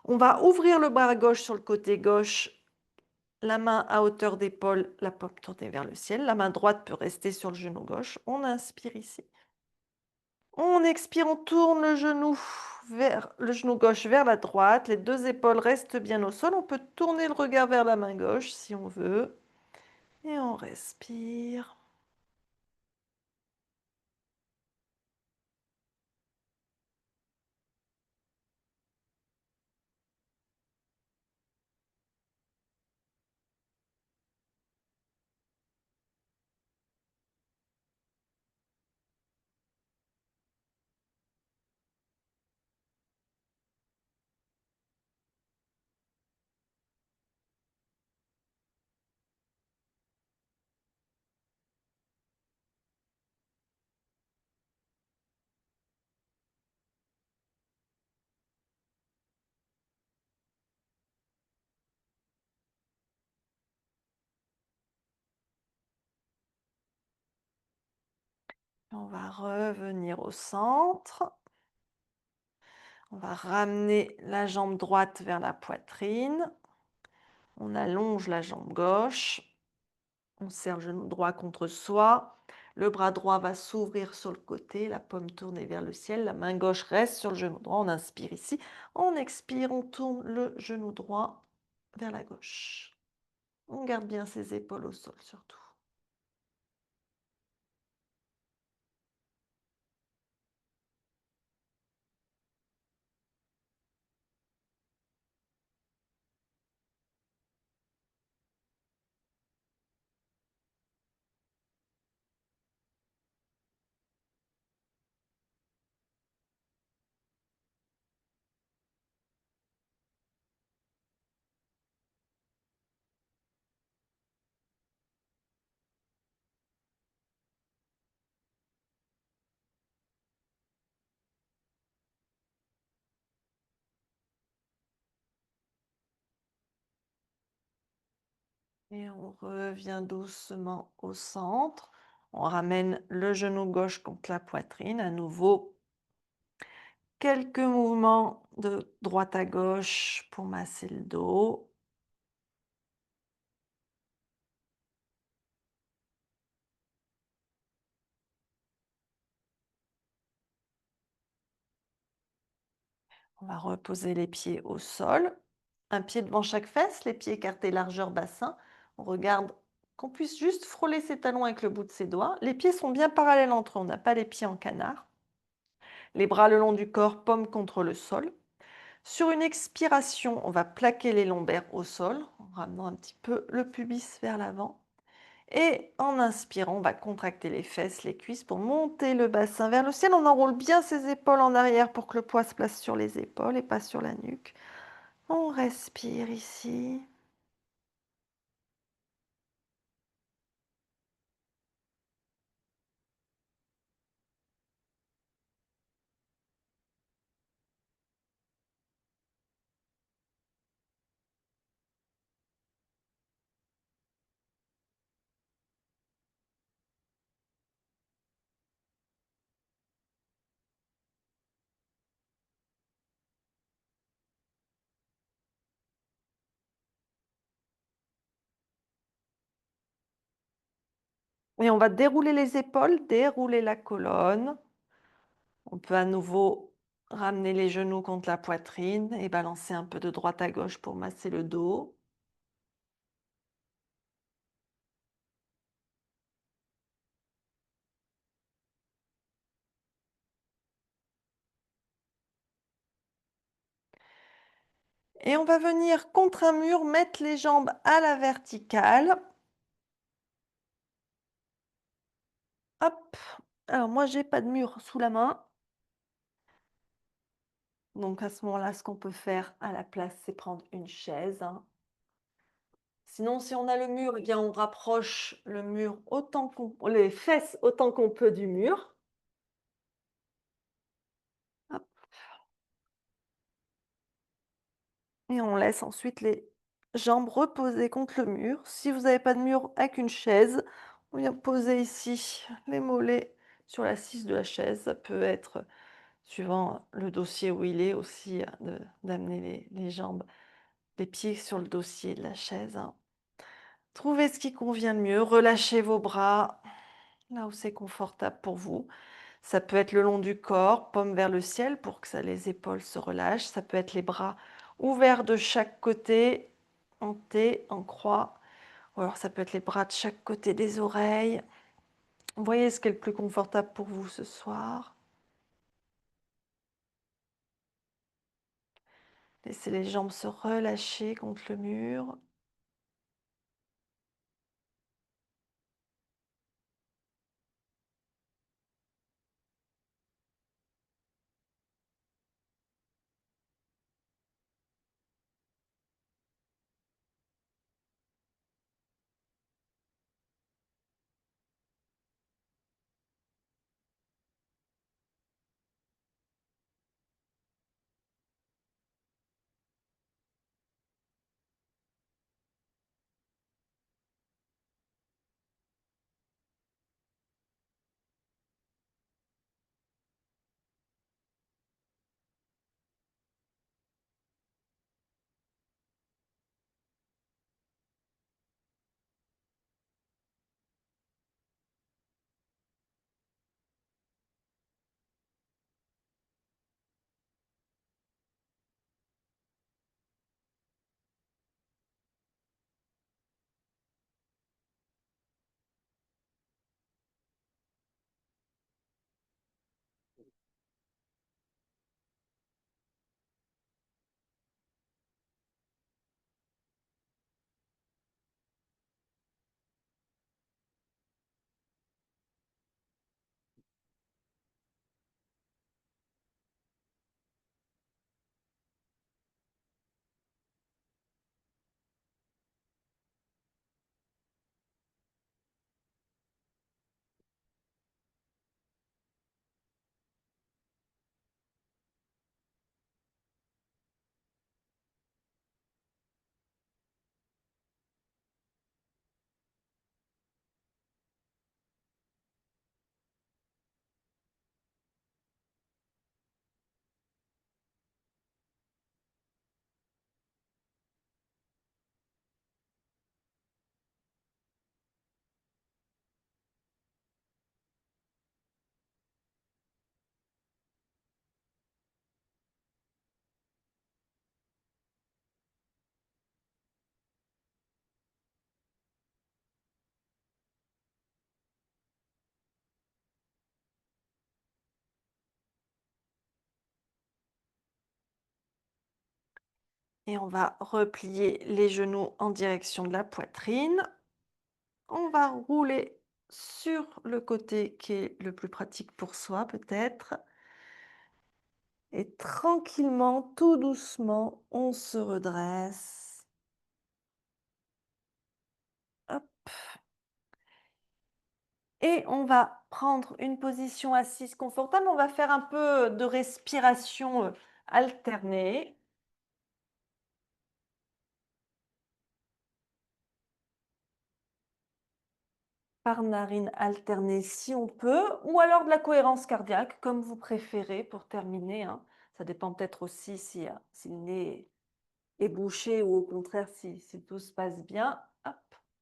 On va ouvrir le bras gauche sur le côté gauche, la main à hauteur d'épaule, la paume tournée vers le ciel. La main droite peut rester sur le genou gauche. On inspire ici. On expire, on tourne le genou gauche vers la droite. Les deux épaules restent bien au sol. On peut tourner le regard vers la main gauche si on veut. Et on respire. On va revenir au centre. On va ramener la jambe droite vers la poitrine. On allonge la jambe gauche. On serre le genou droit contre soi. Le bras droit va s'ouvrir sur le côté, la paume tournée vers le ciel. La main gauche reste sur le genou droit. On inspire ici. On expire, on tourne le genou droit vers la gauche. On garde bien ses épaules au sol surtout. Et on revient doucement au centre. On ramène le genou gauche contre la poitrine. À nouveau, quelques mouvements de droite à gauche pour masser le dos. On va reposer les pieds au sol. Un pied devant chaque fesse, les pieds écartés largeur bassin. On regarde qu'on puisse juste frôler ses talons avec le bout de ses doigts. Les pieds sont bien parallèles entre eux, on n'a pas les pieds en canard. Les bras le long du corps, paume contre le sol. Sur une expiration, on va plaquer les lombaires au sol en ramenant un petit peu le pubis vers l'avant. Et en inspirant, on va contracter les fesses, les cuisses pour monter le bassin vers le ciel. On enroule bien ses épaules en arrière pour que le poids se place sur les épaules et pas sur la nuque. On respire ici. Et on va dérouler les épaules, dérouler la colonne. On peut à nouveau ramener les genoux contre la poitrine et balancer un peu de droite à gauche pour masser le dos. Et on va venir contre un mur, mettre les jambes à la verticale. Hop. Alors moi, j'ai pas de mur sous la main. Donc à ce moment-là, ce qu'on peut faire à la place, c'est prendre une chaise, hein. Sinon, si on a le mur, eh bien, on rapproche le mur autant les fesses autant qu'on peut du mur. Hop. Et on laisse ensuite les jambes reposer contre le mur. Si vous n'avez pas de mur avec une chaise, on vient poser ici les mollets sur l'assise de la chaise. Ça peut être, suivant le dossier où il est aussi, d'amener les jambes, les pieds sur le dossier de la chaise, hein. Trouvez ce qui convient le mieux. Relâchez vos bras là où c'est confortable pour vous. Ça peut être le long du corps, paume vers le ciel pour que les épaules se relâchent. Ça peut être les bras ouverts de chaque côté, en T, en croix. Ou alors ça peut être les bras de chaque côté des oreilles. Voyez ce qui est le plus confortable pour vous ce soir. Laissez les jambes se relâcher contre le mur. Et on va replier les genoux en direction de la poitrine. On va rouler sur le côté qui est le plus pratique pour soi peut-être. Et tranquillement, tout doucement, on se redresse. Hop. Et on va prendre une position assise confortable. On va faire un peu de respiration alternée. Par narine alternée si on peut, ou alors de la cohérence cardiaque, comme vous préférez pour terminer, hein. Ça dépend peut-être aussi si le nez est bouché ou au contraire si tout se passe bien. Hop.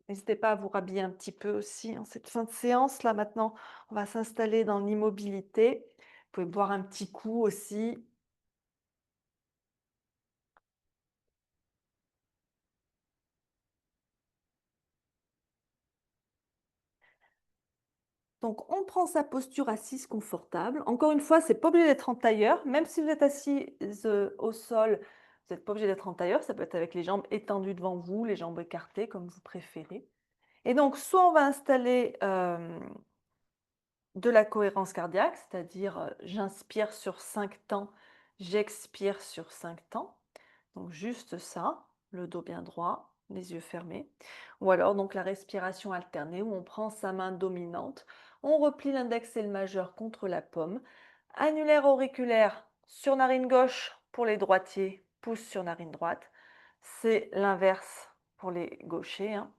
N'hésitez pas à vous rhabiller un petit peu aussi en cette fin de séance. Là maintenant, on va s'installer dans l'immobilité. Vous pouvez boire un petit coup aussi. Donc, on prend sa posture assise confortable. Encore une fois, c'est pas obligé d'être en tailleur. Même si vous êtes assise au sol, vous n'êtes pas obligé d'être en tailleur. Ça peut être avec les jambes étendues devant vous, les jambes écartées, comme vous préférez. Et donc, soit on va installer de la cohérence cardiaque, c'est-à-dire j'inspire sur 5 temps, j'expire sur 5 temps. Donc, juste ça, le dos bien droit, les yeux fermés. Ou alors, donc, la respiration alternée où on prend sa main dominante, on replie l'index et le majeur contre la paume. Annulaire auriculaire sur narine gauche pour les droitiers, pouce sur narine droite. C'est l'inverse pour les gauchers, hein.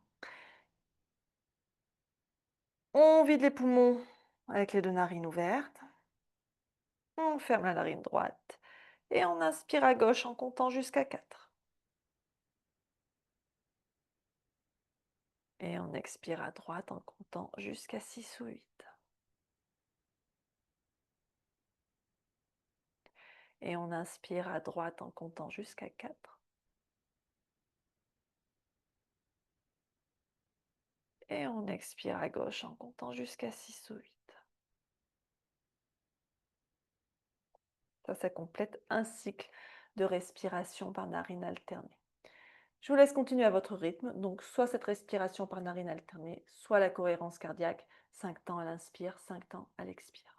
On vide les poumons avec les deux narines ouvertes. On ferme la narine droite et on inspire à gauche en comptant jusqu'à 4. Et on expire à droite en comptant jusqu'à 6 ou 8. Et on inspire à droite en comptant jusqu'à 4. Et on expire à gauche en comptant jusqu'à 6 ou 8. Ça complète un cycle de respiration par narine alternée. Je vous laisse continuer à votre rythme. Donc, soit cette respiration par narine alternée, soit la cohérence cardiaque, 5 temps à l'inspire, 5 temps à l'expire.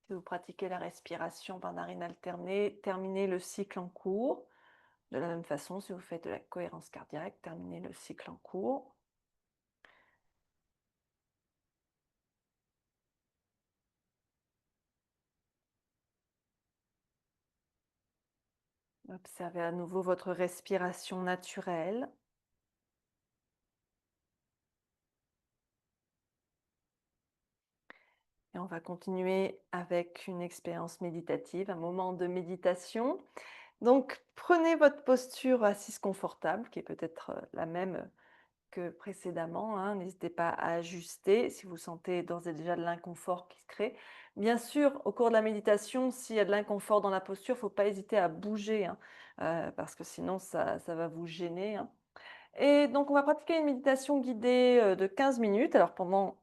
Si vous pratiquez la respiration par narine alternée, terminez le cycle en cours. De la même façon, si vous faites de la cohérence cardiaque, terminez le cycle en cours. Observez à nouveau votre respiration naturelle. Et on va continuer avec une expérience méditative, un moment de méditation. Donc, prenez votre posture assise confortable, qui est peut-être la même que précédemment, hein. N'hésitez pas à ajuster si vous sentez d'ores et déjà de l'inconfort qui se crée. Bien sûr, au cours de la méditation, s'il y a de l'inconfort dans la posture, il ne faut pas hésiter à bouger, hein, parce que sinon ça va vous gêner, hein. Et donc, on va pratiquer une méditation guidée de 15 minutes. Alors,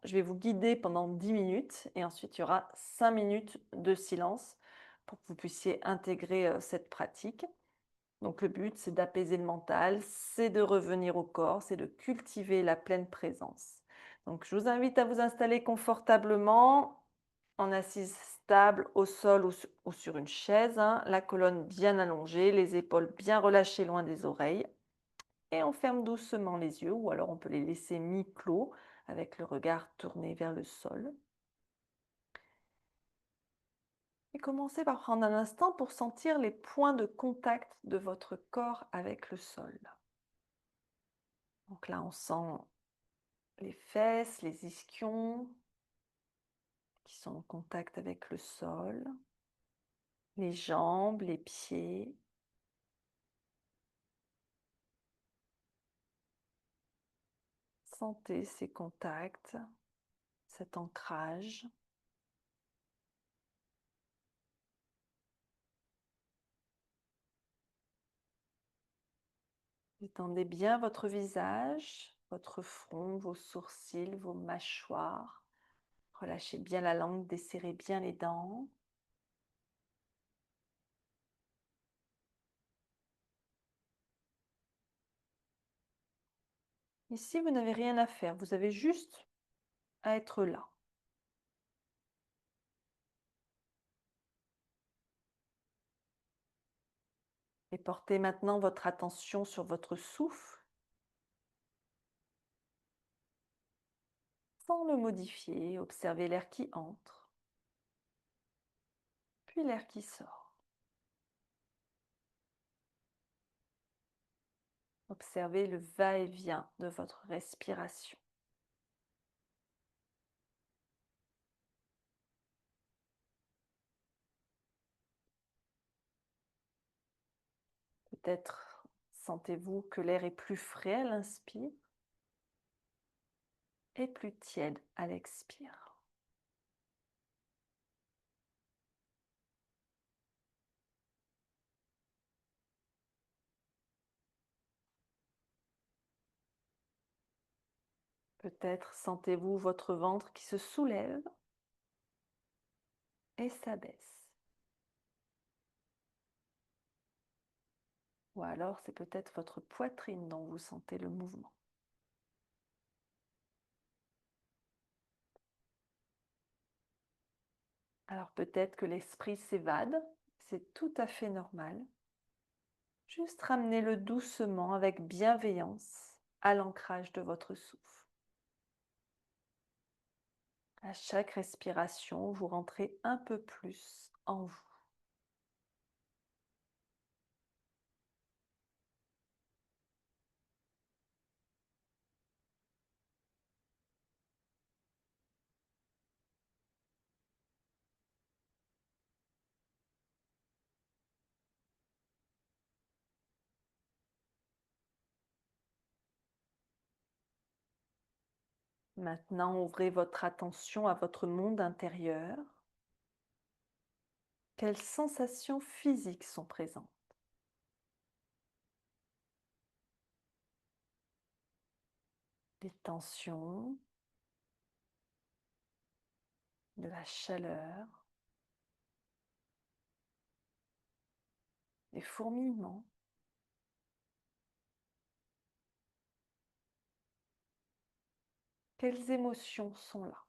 je vais vous guider pendant 10 minutes et ensuite, il y aura 5 minutes de silence pour que vous puissiez intégrer cette pratique. Donc, le but, c'est d'apaiser le mental, c'est de revenir au corps, c'est de cultiver la pleine présence. Donc, je vous invite à vous installer confortablement en assise stable au sol ou sur une chaise, hein, la colonne bien allongée, les épaules bien relâchées loin des oreilles. Et on ferme doucement les yeux, ou alors on peut les laisser mi-clos avec le regard tourné vers le sol. Et commencez par prendre un instant pour sentir les points de contact de votre corps avec le sol. Donc là, on sent les fesses, les ischions qui sont en contact avec le sol, les jambes, les pieds. Sentez ces contacts, cet ancrage. Détendez bien votre visage, votre front, vos sourcils, vos mâchoires. Relâchez bien la langue, desserrez bien les dents. Ici, vous n'avez rien à faire, vous avez juste à être là. Et portez maintenant votre attention sur votre souffle, sans le modifier. Observez l'air qui entre, puis l'air qui sort. Observez le va-et-vient de votre respiration. Peut-être sentez-vous que l'air est plus frais à l'inspire et plus tiède à l'expire. Peut-être sentez-vous votre ventre qui se soulève et s'abaisse. Ou alors c'est peut-être votre poitrine dont vous sentez le mouvement. Alors peut-être que l'esprit s'évade, c'est tout à fait normal. Juste ramenez-le doucement avec bienveillance à l'ancrage de votre souffle. À chaque respiration, vous rentrez un peu plus en vous. Maintenant, ouvrez votre attention à votre monde intérieur. Quelles sensations physiques sont présentes? Des tensions, de la chaleur, des fourmillements. Quelles émotions sont là?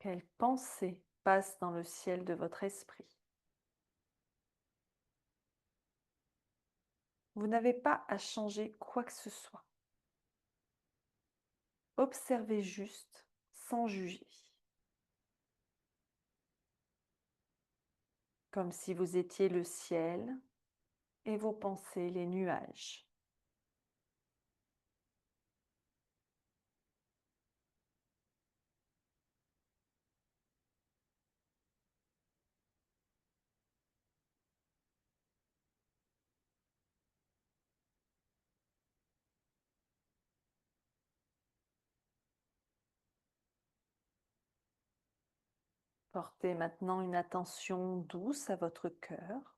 Quelle pensée passe dans le ciel de votre esprit? Vous n'avez pas à changer quoi que ce soit. Observez juste, sans juger, comme si vous étiez le ciel et vos pensées les nuages. Portez maintenant une attention douce à votre cœur.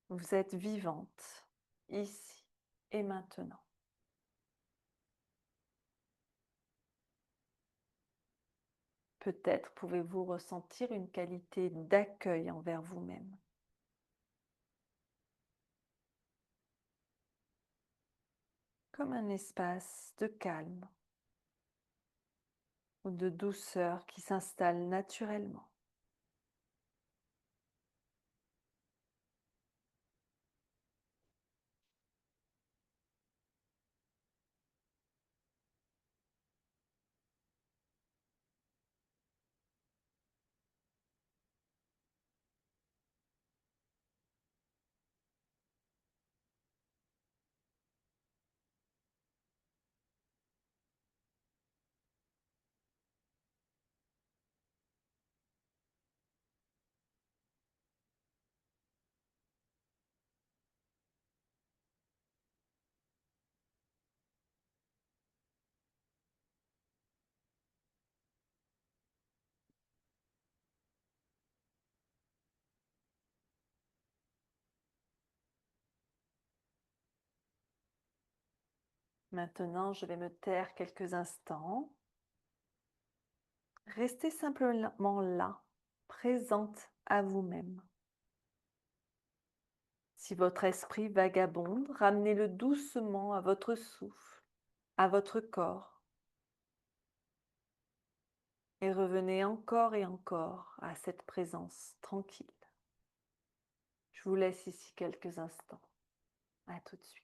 Vous êtes vivante, ici et maintenant. Peut-être pouvez-vous ressentir une qualité d'accueil envers vous-même. Comme un espace de calme ou de douceur qui s'installe naturellement. Maintenant, je vais me taire quelques instants. Restez simplement là, présente à vous-même. Si votre esprit vagabonde, ramenez-le doucement à votre souffle, à votre corps, et revenez encore et encore à cette présence tranquille. Je vous laisse ici quelques instants. À tout de suite.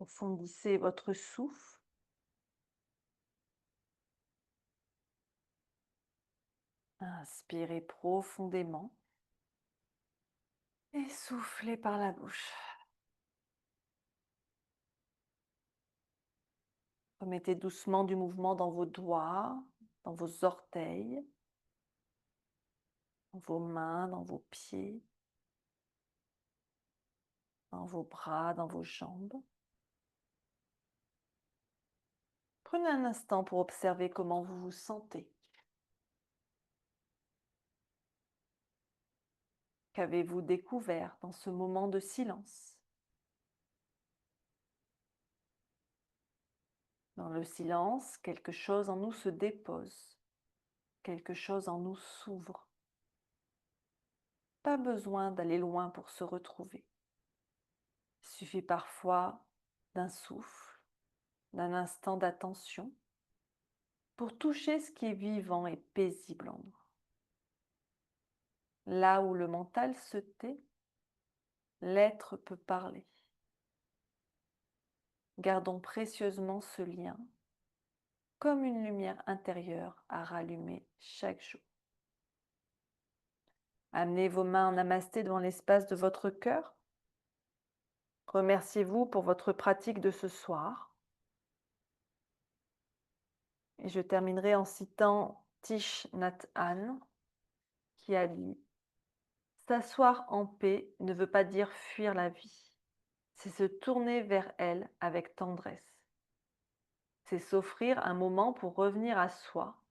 Approfondissez votre souffle. Inspirez profondément et soufflez par la bouche. Remettez doucement du mouvement dans vos doigts, dans vos orteils, dans vos mains, dans vos pieds, dans vos bras, dans vos jambes. Prenez un instant pour observer comment vous vous sentez. Qu'avez-vous découvert dans ce moment de silence? Dans le silence, quelque chose en nous se dépose, quelque chose en nous s'ouvre. Pas besoin d'aller loin pour se retrouver. Il suffit parfois d'un souffle, d'un instant d'attention pour toucher ce qui est vivant et paisible en nous. Là où le mental se tait, l'être peut parler. Gardons précieusement ce lien comme une lumière intérieure à rallumer chaque jour. Amenez vos mains en namasté devant l'espace de votre cœur. Remerciez-vous pour votre pratique de ce soir. Et je terminerai en citant Thich Nhat Hanh qui a dit « S'asseoir en paix ne veut pas dire fuir la vie, c'est se tourner vers elle avec tendresse. C'est s'offrir un moment pour revenir à soi,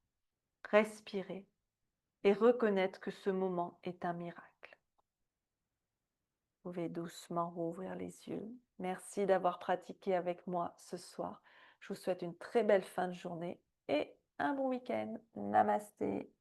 respirer et reconnaître que ce moment est un miracle. » Vous pouvez doucement rouvrir les yeux. Merci d'avoir pratiqué avec moi ce soir. Je vous souhaite une très belle fin de journée et un bon week-end. Namasté.